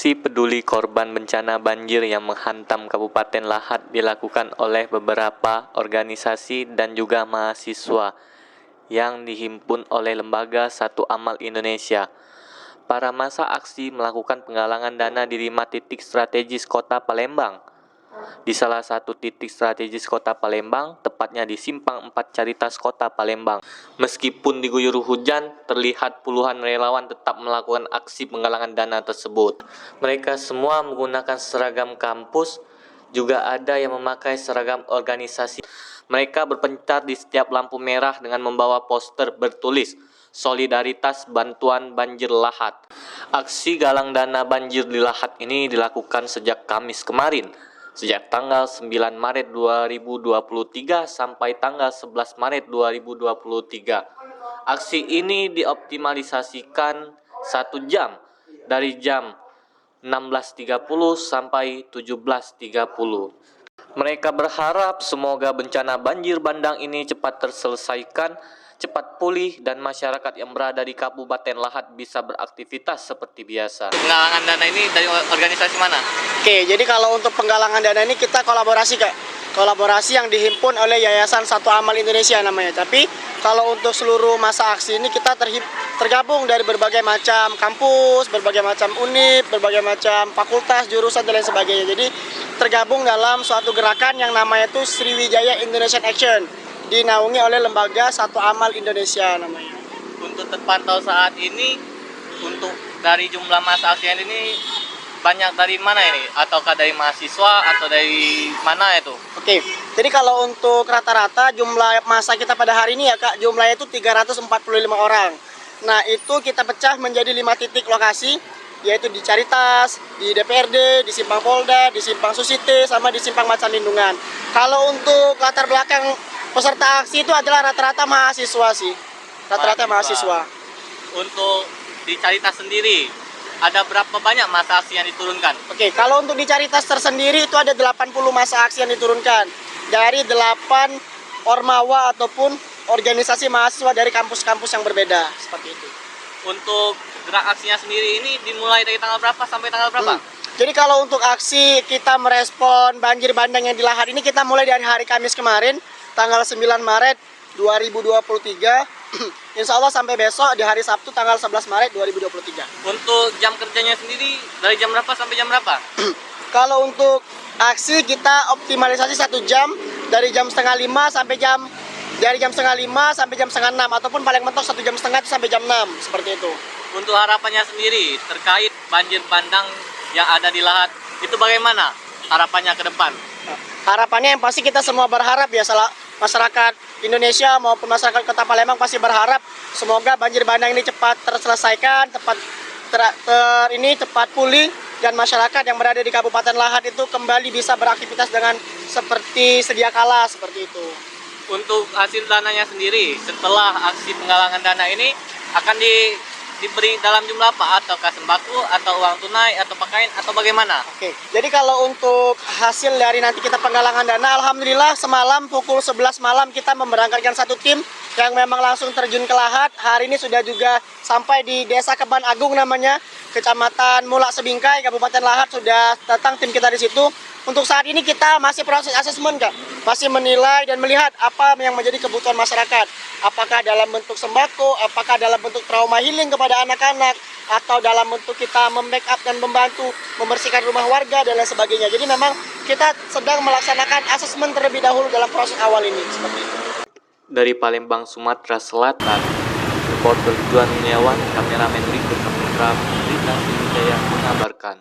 Aksi peduli korban bencana banjir yang menghantam Kabupaten Lahat dilakukan oleh beberapa organisasi dan juga mahasiswa yang dihimpun oleh Lembaga Satu Amal Indonesia. Para masa aksi melakukan penggalangan dana di 5 titik strategis Kota Palembang. Di salah satu titik strategis Kota Palembang, tepatnya di Simpang 4 Caritas Kota Palembang. Meskipun diguyur hujan, terlihat puluhan relawan tetap melakukan aksi penggalangan dana tersebut. Mereka semua menggunakan seragam kampus, juga ada yang memakai seragam organisasi. Mereka berpencar di setiap lampu merah dengan membawa poster bertulis Solidaritas Bantuan Banjir Lahat. Aksi galang dana banjir di Lahat ini dilakukan sejak Kamis kemarin, sejak tanggal 9 Maret 2023 sampai tanggal 11 Maret 2023. Aksi ini dioptimalisasikan 1 jam, dari jam 16.30 sampai 17.30. Mereka berharap semoga bencana banjir bandang ini cepat terselesaikan, cepat pulih, dan masyarakat yang berada di Kabupaten Lahat bisa beraktivitas seperti biasa. Penggalangan dana ini dari organisasi mana? Oke, jadi kalau untuk penggalangan dana ini kita kolaborasi, Kak. Kolaborasi yang dihimpun oleh Yayasan Satu Amal Indonesia namanya. Tapi kalau untuk seluruh masa aksi ini kita tergabung dari berbagai macam kampus, berbagai macam univ, berbagai macam fakultas, jurusan, dan lain sebagainya. Jadi tergabung dalam suatu gerakan yang namanya itu Sriwijaya Indonesian Action, dinaungi oleh Lembaga Satu Amal Indonesia namanya. Untuk terpantau saat ini, untuk dari jumlah masa aksi ini banyak dari mana ini? Ataukah dari mahasiswa atau dari mana itu? Oke, jadi kalau untuk rata-rata jumlah masa kita pada hari ini ya Kak, jumlahnya itu 345 orang. Nah itu kita pecah menjadi 5 titik lokasi, yaitu di Caritas, di DPRD, di Simpang Polda, di Simpang Susite, sama di Simpang Macan Lindungan. Kalau untuk latar belakang peserta aksi itu adalah rata-rata mahasiswa sih, rata-rata mahasiswa. Untuk di Caritas sendiri, ada berapa banyak masa aksi yang diturunkan? Oke, kalau untuk di Caritas tersendiri itu ada 80 masa aksi yang diturunkan dari 8 ormawa ataupun organisasi mahasiswa dari kampus-kampus yang berbeda, seperti itu. Untuk gerak aksinya sendiri ini dimulai dari tanggal berapa sampai tanggal berapa? Jadi kalau untuk aksi kita merespon banjir bandang yang di Lahat ini kita mulai dari hari Kamis kemarin, tanggal 9 Maret 2023. Insya Allah sampai besok di hari Sabtu tanggal 11 Maret 2023. Untuk jam kerjanya sendiri dari jam berapa sampai jam berapa? Kalau untuk aksi kita optimalisasi 1 jam, dari jam setengah 5 sampai jam sampai jam setengah 6, ataupun paling mentok 1,5 jam itu sampai jam 6, seperti itu. Untuk harapannya sendiri terkait banjir bandang yang ada di Lahat, itu bagaimana harapannya ke depan? Harapannya yang pasti kita semua berharap ya, masyarakat Indonesia maupun masyarakat Kota Palembang pasti berharap semoga banjir bandang ini cepat terselesaikan, cepat pulih, dan masyarakat yang berada di Kabupaten Lahat itu kembali bisa beraktivitas dengan seperti sedia kala, seperti itu. Untuk hasil dananya sendiri setelah aksi penggalangan dana ini akan diberi dalam jumlah apa? Ataukah sembako, atau uang tunai, atau pakaian, atau bagaimana? Oke, jadi kalau untuk hasil dari nanti kita penggalangan dana, alhamdulillah semalam pukul 11 malam kita memberangkatkan 1 tim yang memang langsung terjun ke Lahat. Hari ini sudah juga sampai di Desa Keban Agung namanya, Kecamatan Mulak Sebingkai, Kabupaten Lahat, sudah datang tim kita di situ. Untuk saat ini kita masih proses asesmen, Kak. Masih menilai dan melihat apa yang menjadi kebutuhan masyarakat. Apakah dalam bentuk sembako, apakah dalam bentuk trauma healing kepada anak-anak, atau dalam bentuk kita membackup dan membantu membersihkan rumah warga dan lain sebagainya. Jadi memang kita sedang melaksanakan asesmen terlebih dahulu dalam proses awal ini, seperti itu. Dari Palembang, Sumatera Selatan, reporter Juan Kurniawan, kameramen Riko Saputra, Berita Sriwijaya mengabarkan.